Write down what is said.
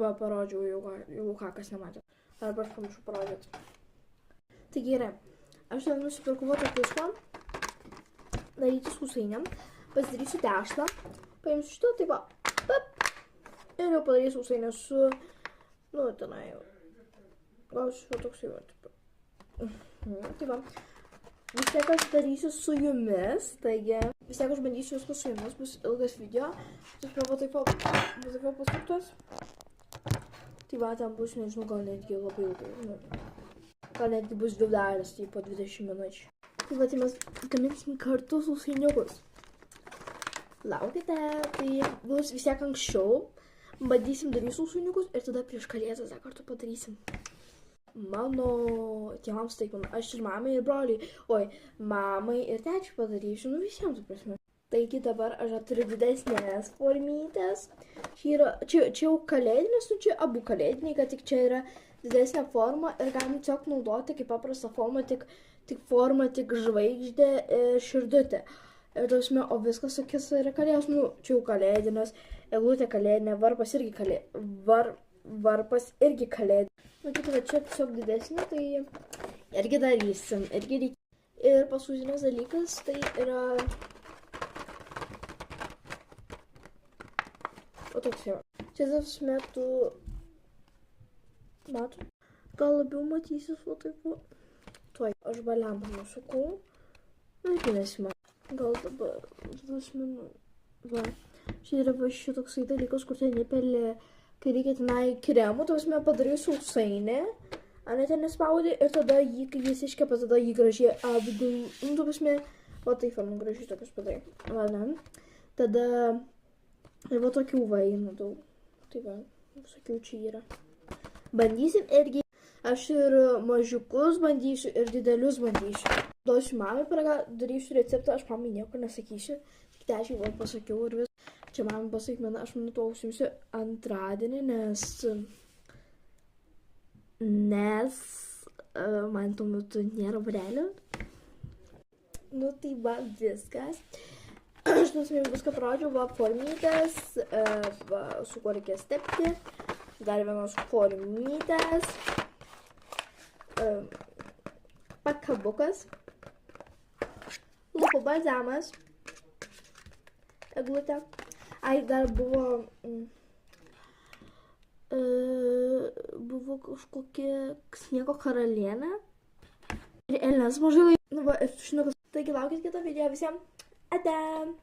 Va, parodžiau, jau ką kas nematė. Arba aš pamiršau parodyti. Tai gerai, aš tada nusipirku va tokį tikslą, daryti sausainiam, pasidarysiu tešlą, paimsiu šitą, tai va, pap, ir jau padarysiu sausainę su, nu, tenai, gausiu toks jau, tai va, vis tiek aš darysiu su jumis, taigi, vis tiek aš bandysiu viską su jumis, bus ilgas video, tai va pasuktas, tai va, ten bus, nežinau, gal netgi labai ilgai, gal netgi bus 2 dalis, tai po 20 minučių. Tai va, tai mes gaminsim kartu sausainiukus. Laukite, tai bus vis tiek anksčiau, bandysim daryti sausainiukus ir tada prieš kalėdas dar kartu padarysim. Mano tėvams taip, aš ir mamai ir broliai, oi, mamai ir tečiui padarysiu, nu visiems, tu prasme. Taigi dabar aš turiu didesnės formytės. Čia jau kalėdinės, nu čia abu kalėdiniai, kad tik čia yra didesnė forma ir galim tiesiog naudoti kaip paprastą formą, tik formą, tik žvaigždė ir širdutė. Ir tausime, o viskas sakys yra kalėdos, nu čia jau kalėdinės, eglutė kalėdinė, varpas irgi kalėdinė. Nu tik čia tiesiog didesnė, tai irgi darysim, irgi reikia. Ir paskutinis dalykas, tai yra... O toks jau. Čia tas metu... Mato? Gal labiau matysis, o taip va. Tuoj, aš balempą nusukau. Nu, iki nesimato. Gal dabar 2 minutės. Va. Čia yra va šitoksai dalykas, kur ten įpelė, kai reikia tenai kremų, tausime padariau sausainį. Ane ten nespaudė ir tada jį, kai jis iškepa, tada jį gražiai apdul. Nu, tausime, va taip, man gražiai tokius padarai. Va, ne. Tada... Ir va tokių va eina daug. Tai va, visokių čia yra. Bandysim irgi. Aš ir mažiukus bandysiu, ir didelius bandysiu. Duosiu mamai darysiu receptą, aš mamai nieko nesakysiu. Tik tečiai va pasakiau ir vis. Čia mamai pasakyk, aš manau to užsimsiu antradienį, nes man tuo metu nėra varelio. Nu tai va viskas. Aš nusimėjau viską parodžiau, va formytės, va su kuo reikės tepti, dar vienos formytės, pakabukas, lūpų balzamas, eglutė, ai dar buvo kažkokia sniego karalienė ir Elnes mažai laiko, nu va ir tušinukas, taigi laukit kitą video visiems. Adam!